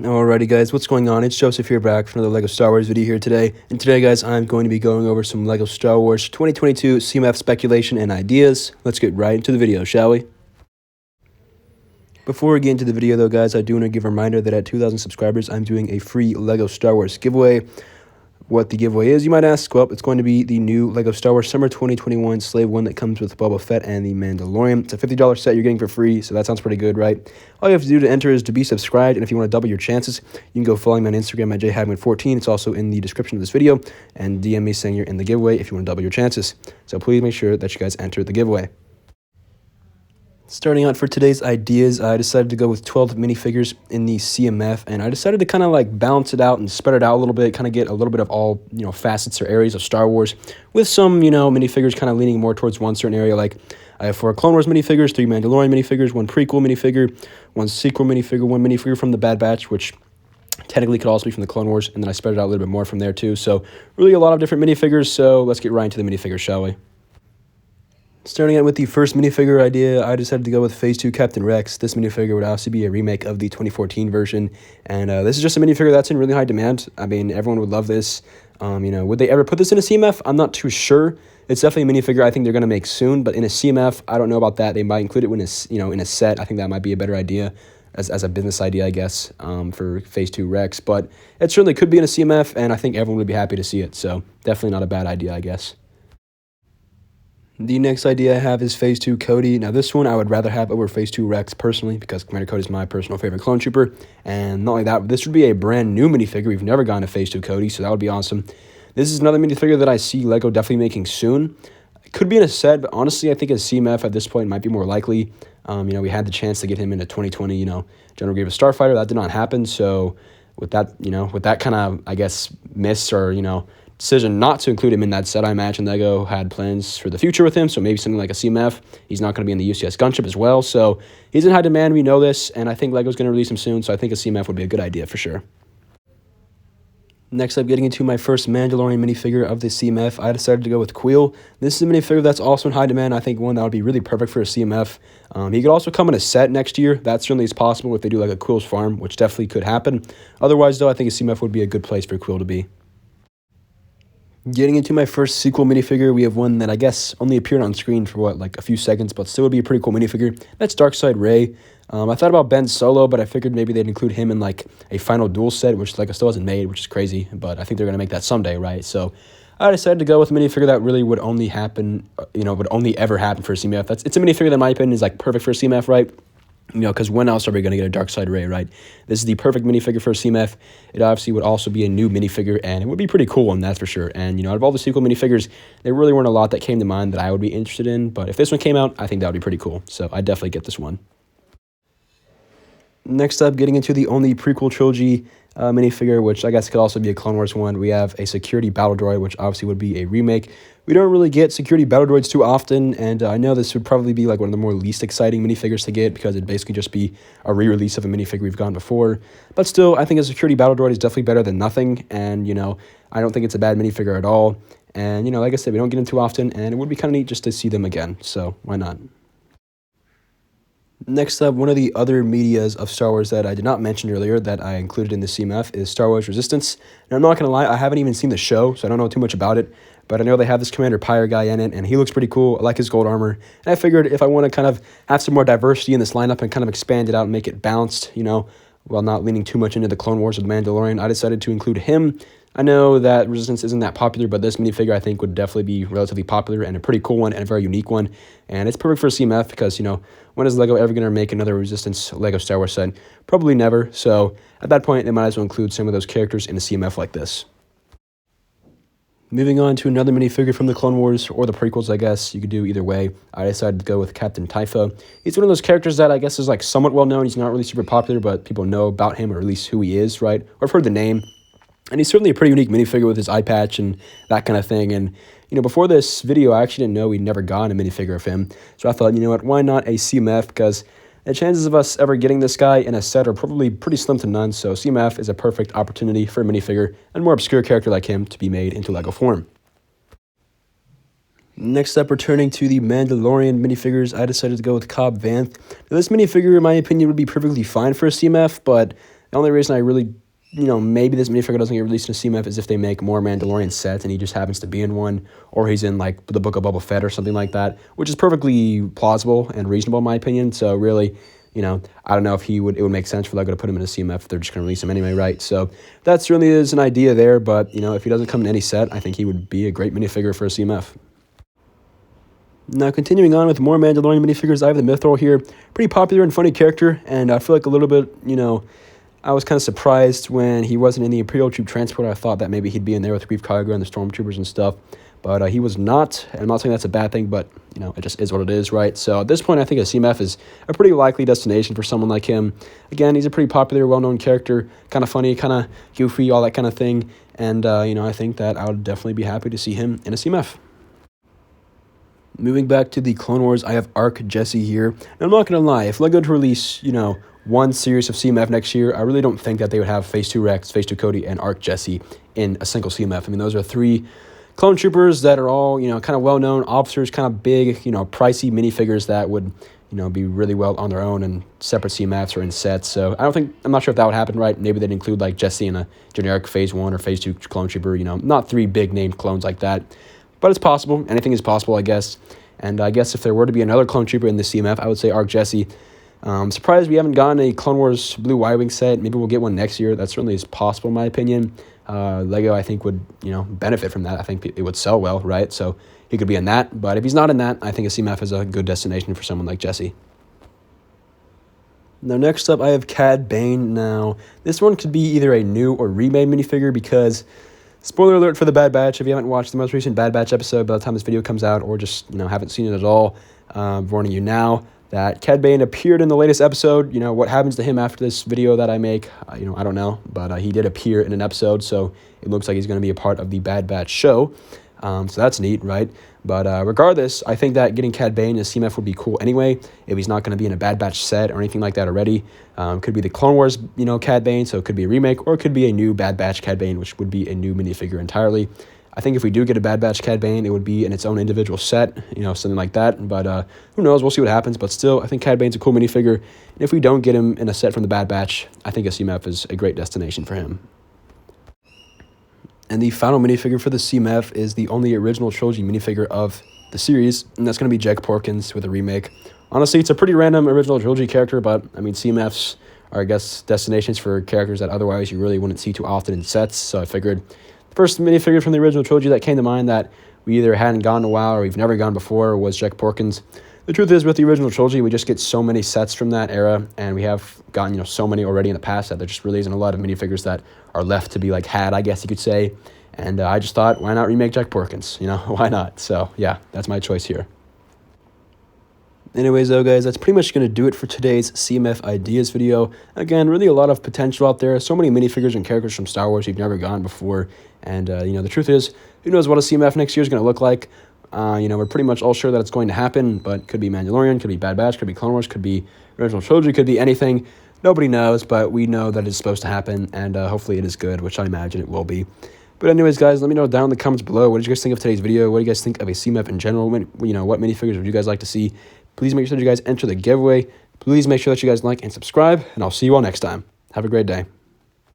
Alrighty guys, what's going on? It's Joseph here back for another LEGO Star Wars video here today. And today guys, I'm going to be going over some LEGO Star Wars 2022 CMF speculation and ideas. Let's get right into the video, shall we? Before we get into the video though guys, I do want to give a reminder that at 2,000 subscribers, I'm doing a free LEGO Star Wars giveaway. What the giveaway is, you might ask? Well, it's going to be the new LEGO Star Wars Summer 2021 Slave 1 that comes with Boba Fett and the Mandalorian. It's a $50 set you're getting for free, so that sounds pretty good, right? All you have to do to enter is to be subscribed, and if you want to double your chances, you can go follow me on Instagram at jhagman14. It's also in the description of this video, and DM me saying you're in the giveaway if you want to double your chances. So please make sure that you guys enter the giveaway. Starting out for today's ideas, I decided to go with 12 minifigures in the CMF, and I decided to kind of like balance it out and spread it out a little bit, kind of get a little bit of all, facets or areas of Star Wars, with some, minifigures kind of leaning more towards one certain area. Like I have 4 Clone Wars minifigures, 3 Mandalorian minifigures, 1 prequel minifigure, 1 sequel minifigure, 1 minifigure from the Bad Batch, which technically could also be from the Clone Wars, and then I spread it out a little bit more from there too. So really a lot of different minifigures, so let's get right into the minifigures, shall we? Starting out with the first minifigure idea, I decided to go with Phase 2 Captain Rex. This minifigure would obviously be a remake of the 2014 version, and this is just a minifigure that's in really high demand. I mean, everyone would love this. Would they ever put this in a CMF? I'm not too sure. It's definitely a minifigure I think they're going to make soon, but in a CMF, I don't know about that. They might include it when it's, in a set. I think that might be a better idea as a business idea, I guess, for Phase 2 Rex, but it certainly could be in a CMF, and I think everyone would be happy to see it, so definitely not a bad idea, I guess. The next idea I have is Phase 2 CODY. Now this one I would rather have over Phase 2 Rex personally, because Commander CODY is my personal favorite clone trooper. And not only that, this would be a brand new minifigure. We've never gotten a Phase 2 CODY, so that would be awesome. This is another minifigure that I see LEGO definitely making soon. It could be in a set, but honestly I think a CMF at this point might be more likely. We had the chance to get him into 2020, General Grievous Starfighter. That did not happen, so with that kind of, I guess, miss or, decision not to include him in that set, I imagine LEGO had plans for the future with him, so maybe something like a CMF. He's not going to be in the UCS gunship as well, so he's in high demand, we know this, and I think LEGO's going to release him soon, so I think a CMF would be a good idea for sure. Next up, getting into my first Mandalorian minifigure of the CMF, I decided to go with QUILL. This is a minifigure that's also in high demand. I think one that would be really perfect for a CMF. He could also come in a set next year. That certainly is possible if they do like a QUILL's farm, which definitely could happen. Otherwise, though, I think a CMF would be a good place for QUILL to be. Getting into my first sequel minifigure, we have one that I guess only appeared on screen for a few seconds, but still would be a pretty cool minifigure. That's REY. I thought about Ben Solo, but I figured maybe they'd include him in a final duel set, which LEGO still hasn't made, which is crazy, but I think they're going to make that someday, right? So I decided to go with a minifigure that really would only happen, would only ever happen for a CMF. It's a minifigure that in my opinion is perfect for a CMF, right? Because when else are we going to get a REY, right? This is the perfect minifigure for a CMF. It obviously would also be a new minifigure, and it would be pretty cool one, that's for sure. And, out of all the sequel minifigures, there really weren't a lot that came to mind that I would be interested in, but if this one came out, I think that would be pretty cool. So I'd definitely get this one. Next up, getting into the only prequel trilogy minifigure, which I guess could also be a Clone Wars one, we have a security battle droid, which obviously would be a remake. We don't really get security battle droids too often, and I know this would probably be one of the more least exciting minifigures to get because it'd basically just be a re-release of a minifigure we've gotten before. But still, I think a security battle droid is definitely better than nothing, and, I don't think it's a bad minifigure at all. And, like I said, we don't get them too often, and it would be kind of neat just to see them again, so why not? Next up, one of the other medias of Star Wars that I did not mention earlier that I included in the CMF is Star Wars Resistance. And I'm not going to lie, I haven't even seen the show, so I don't know too much about it. But I know they have this Commander Pyre guy in it, and he looks pretty cool. I like his gold armor. And I figured if I want to kind of have some more diversity in this lineup and kind of expand it out and make it balanced, while not leaning too much into the Clone Wars of the Mandalorian, I decided to include him. I know that Resistance isn't that popular, but this minifigure I think would definitely be relatively popular and a pretty cool one and a very unique one. And it's perfect for a CMF because, when is LEGO ever going to make another Resistance LEGO Star Wars set? Probably never. So at that point, they might as well include some of those characters in a CMF like this. Moving on to another minifigure from the Clone Wars, or the prequels, I guess. You could do either way. I decided to go with Captain Typho. He's one of those characters that I guess is somewhat well-known. He's not really super popular, but people know about him, or at least who he is, right? Or have heard the name. And he's certainly a pretty unique minifigure with his eye patch and that kind of thing. And, before this video, I actually didn't know we'd never gotten a minifigure of him. So I thought, why not a CMF? Because the chances of us ever getting this guy in a set are probably pretty slim to none. So CMF is a perfect opportunity for a minifigure and a more obscure character like him to be made into LEGO form. Next up, returning to the Mandalorian minifigures, I decided to go with Cobb Vanth. Now, this minifigure, in my opinion, would be perfectly fine for a CMF, but The only reason I really, maybe this minifigure doesn't get released in a CMF is if they make more Mandalorian sets and he just happens to be in one, or he's in like the Book of Boba Fett or something like that, which is perfectly plausible and reasonable in my opinion. So really, I don't know if it would make sense for LEGO to put him in a CMF if they're just going to release him anyway, right? So that certainly is an idea there, but, if he doesn't come in any set, I think he would be a great minifigure for a CMF. Now, continuing on with more Mandalorian minifigures, I have the Mithril here. Pretty popular and funny character, and I feel like a little bit, I was kind of surprised when he wasn't in the Imperial Troop Transporter. I thought that maybe he'd be in there with Grief Karga and the Stormtroopers and stuff, but he was not. And I'm not saying that's a bad thing, but, it just is what it is, right? So at this point, I think a CMF is a pretty likely destination for someone like him. Again, he's a pretty popular, well-known character, kind of funny, kind of goofy, all that kind of thing, and, I think that I would definitely be happy to see him in a CMF. Moving back to the Clone Wars, I have Arc Jesse here. And I'm not going to lie, if LEGO to release, one series of CMF next year, I really don't think that they would have Phase 2 Rex, Phase 2 Cody, and Arc Jesse in a single CMF. I mean, those are 3 clone troopers that are all, kind of well-known officers, kind of big, pricey minifigures that would, be really well on their own and separate CMFs or in sets. So I'm not sure if that would happen, right? Maybe they'd include like Jesse in a generic Phase 1 or Phase 2 clone trooper, not 3 big named clones like that. But it's possible. Anything is possible, I guess. And I guess if there were to be another clone trooper in the CMF, I would say Arc Jesse. I'm surprised we haven't gotten a Clone Wars Blue Y-Wing set. Maybe we'll get one next year. That certainly is possible, in my opinion. LEGO, I think, would benefit from that. I think it would sell well, right? So he could be in that. But if he's not in that, I think a CMF is a good destination for someone like Jesse. Now, next up, I have Cad Bane. Now, this one could be either a new or remade minifigure because... Spoiler alert for the Bad Batch. If you haven't watched the most recent Bad Batch episode by the time this video comes out, or just haven't seen it at all, I'm warning you now that Cad Bane appeared in the latest episode. What happens to him after this video that I make, I don't know, but he did appear in an episode, so it looks like he's going to be a part of the Bad Batch show. So that's neat, right? But regardless, I think that getting Cad Bane in a CMF would be cool anyway, if he's not going to be in a Bad Batch set or anything like that already. Could be the Clone Wars, Cad Bane, so it could be a remake, or it could be a new Bad Batch Cad Bane, which would be a new minifigure entirely. I think if we do get a Bad Batch Cad Bane, it would be in its own individual set, something like that. But who knows? We'll see what happens. But still, I think Cad Bane's a cool minifigure. And if we don't get him in a set from the Bad Batch, I think a CMF is a great destination for him. And the final minifigure for the CMF is the only original trilogy minifigure of the series, and that's going to be Jack Porkins with a remake. Honestly, it's a pretty random original trilogy character, but, CMFs are, I guess, destinations for characters that otherwise you really wouldn't see too often in sets, so I figured the first minifigure from the original trilogy that came to mind that we either hadn't gone in a while or we've never gone before was Jack Porkins. The truth is, with the original trilogy, we just get so many sets from that era, and we have gotten, so many already in the past that there just really isn't a lot of minifigures that are left to be, had, I guess you could say. And I just thought, why not remake Jack Porkins? Why not? So, yeah, that's my choice here. Anyways, though, guys, that's pretty much going to do it for today's CMF Ideas video. Again, really a lot of potential out there. So many minifigures and characters from Star Wars you've never gotten before. And, the truth is, who knows what a CMF next year is going to look like. We're pretty much all sure that it's going to happen, but could be Mandalorian, could be Bad Batch, could be Clone Wars, could be original trilogy, could be anything. Nobody knows, but we know that it's supposed to happen, and hopefully it is good, which I imagine it will be. But anyways, guys, let me know down in the comments below. What did you guys think of today's video? What do you guys think of a CMF in general? What minifigures would you guys like to see? Please make sure that you guys enter the giveaway. Please make sure that you guys like and subscribe, and I'll see you all next time. Have a great day.